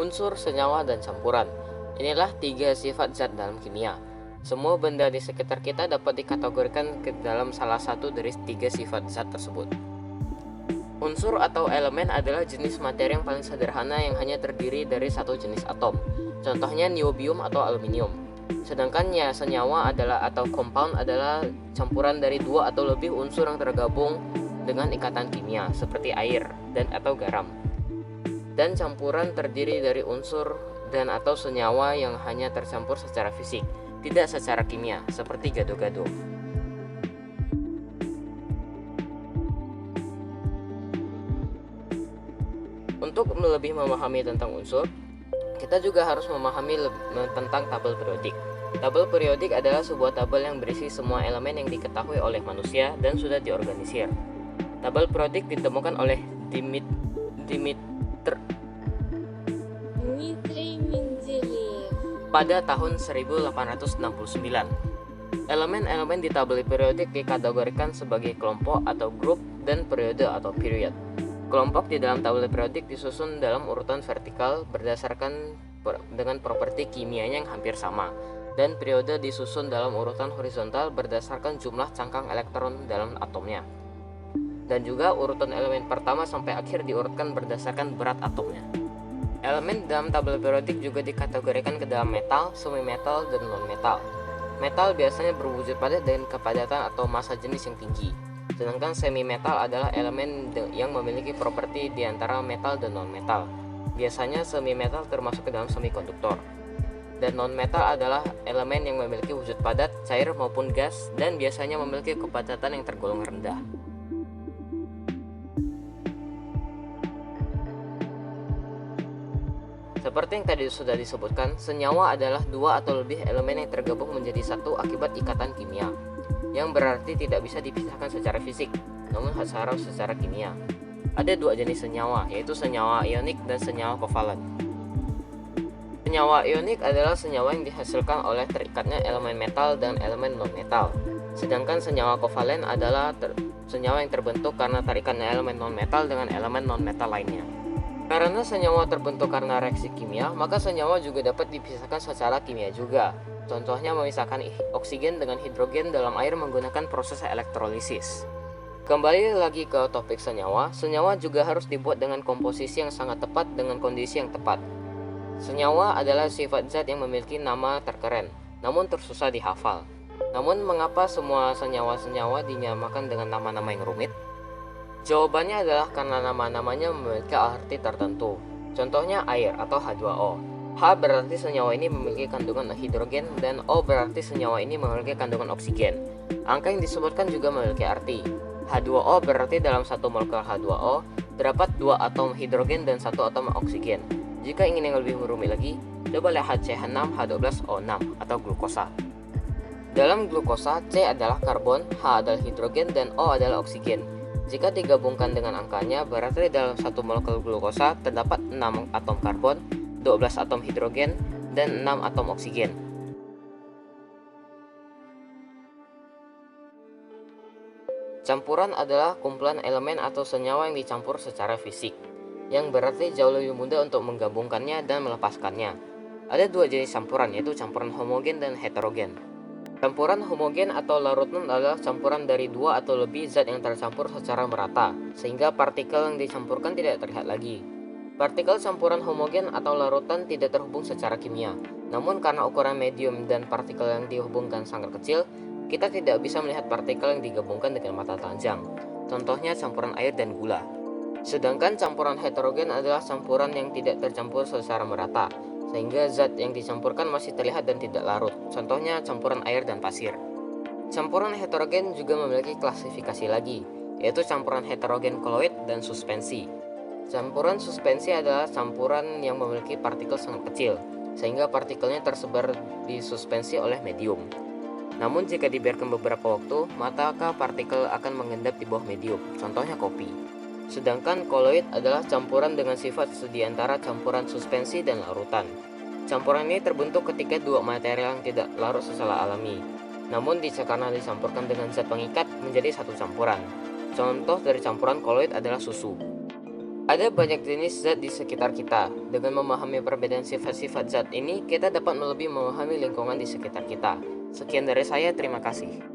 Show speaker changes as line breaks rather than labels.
Unsur, senyawa, dan campuran. Inilah 3 sifat zat dalam kimia. Semua benda di sekitar kita dapat dikategorikan ke dalam salah satu dari 3 sifat zat tersebut. Unsur atau elemen adalah jenis materi yang paling sederhana yang hanya terdiri dari satu jenis atom. Contohnya niobium atau aluminium. Sedangkan senyawa adalah atau compound adalah campuran dari 2 atau lebih unsur yang tergabung dengan ikatan kimia seperti air dan atau garam. Dan campuran terdiri dari unsur dan atau senyawa yang hanya tercampur secara fisik, tidak secara kimia, seperti gado-gado. Untuk lebih memahami tentang unsur, kita juga harus memahami tentang tabel periodik. Tabel periodik adalah sebuah tabel yang berisi semua elemen yang diketahui oleh manusia dan sudah diorganisir. Tabel periodik ditemukan oleh Dmitri Mendeleev pada tahun 1869. Elemen-elemen di tabel periodik dikategorikan sebagai kelompok atau grup dan periode atau period. Kelompok di dalam tabel periodik disusun dalam urutan vertikal berdasarkan dengan properti kimianya yang hampir sama, dan periode disusun dalam urutan horizontal berdasarkan jumlah cangkang elektron dalam atomnya. Dan juga urutan elemen pertama sampai akhir diurutkan berdasarkan berat atomnya. Elemen dalam tabel periodik juga dikategorikan ke dalam metal, semi-metal, dan non-metal. Metal biasanya berwujud padat dengan kepadatan atau massa jenis yang tinggi. Sedangkan semi-metal adalah elemen yang memiliki properti di antara metal dan non-metal. Biasanya semi-metal termasuk ke dalam semikonduktor. Dan non-metal adalah elemen yang memiliki wujud padat, cair maupun gas, dan biasanya memiliki kepadatan yang tergolong rendah. Seperti yang tadi sudah disebutkan, senyawa adalah 2 atau lebih elemen yang tergabung menjadi satu akibat ikatan kimia, yang berarti tidak bisa dipisahkan secara fisik, namun harus secara kimia. Ada 2 jenis senyawa, yaitu senyawa ionik dan senyawa kovalen. Senyawa ionik adalah senyawa yang dihasilkan oleh terikatnya elemen metal dan elemen non-metal. Sedangkan senyawa kovalen adalah senyawa yang terbentuk karena terikatnya elemen non-metal dengan elemen non-metal lainnya. Karena senyawa terbentuk karena reaksi kimia, maka senyawa juga dapat dipisahkan secara kimia juga. Contohnya memisahkan oksigen dengan hidrogen dalam air menggunakan proses elektrolisis. Kembali lagi ke topik senyawa, senyawa juga harus dibuat dengan komposisi yang sangat tepat dengan kondisi yang tepat. Senyawa adalah sifat zat yang memiliki nama terkeren, namun tersusah dihafal. Namun mengapa semua senyawa-senyawa dinamakan dengan nama-nama yang rumit? Jawabannya adalah karena nama-namanya memiliki arti tertentu. Contohnya air atau H2O. H berarti senyawa ini memiliki kandungan hidrogen dan O berarti senyawa ini memiliki kandungan oksigen. Angka yang disebutkan juga memiliki arti. H2O berarti dalam satu molekul H2O terdapat 2 atom hidrogen dan 1 atom oksigen. Jika ingin yang lebih rumit lagi, coba lihat CH6H12O6 atau glukosa. Dalam glukosa, C adalah karbon, H adalah hidrogen, dan O adalah oksigen. Jika digabungkan dengan angkanya, berarti dalam satu molekul glukosa terdapat 6 atom karbon, 12 atom hidrogen, dan 6 atom oksigen. Campuran adalah kumpulan elemen atau senyawa yang dicampur secara fisik, yang berarti jauh lebih mudah untuk menggabungkannya dan melepaskannya. Ada 2 jenis campuran, yaitu campuran homogen dan heterogen. Campuran homogen atau larutan adalah campuran dari 2 atau lebih zat yang tercampur secara merata, sehingga partikel yang dicampurkan tidak terlihat lagi. Partikel campuran homogen atau larutan tidak terhubung secara kimia, namun karena ukuran medium dan partikel yang dihubungkan sangat kecil, kita tidak bisa melihat partikel yang digabungkan dengan mata telanjang. Contohnya campuran air dan gula. Sedangkan campuran heterogen adalah campuran yang tidak tercampur secara merata, sehingga zat yang dicampurkan masih terlihat dan tidak larut. Contohnya campuran air dan pasir. Campuran heterogen juga memiliki klasifikasi lagi, yaitu campuran heterogen koloid dan suspensi. Campuran suspensi adalah campuran yang memiliki partikel sangat kecil, sehingga partikelnya tersebar di suspensi oleh medium. Namun jika dibiarkan beberapa waktu, maka partikel akan mengendap di bawah medium, contohnya kopi. Sedangkan koloid adalah campuran dengan sifat di antara campuran suspensi dan larutan. Campuran ini terbentuk ketika 2 material yang tidak larut secara alami, namun karena dicampurkan dengan zat pengikat menjadi satu campuran. Contoh dari campuran koloid adalah susu. Ada banyak jenis zat di sekitar kita. Dengan memahami perbedaan sifat-sifat zat ini, kita dapat lebih memahami lingkungan di sekitar kita. Sekian dari saya, terima kasih.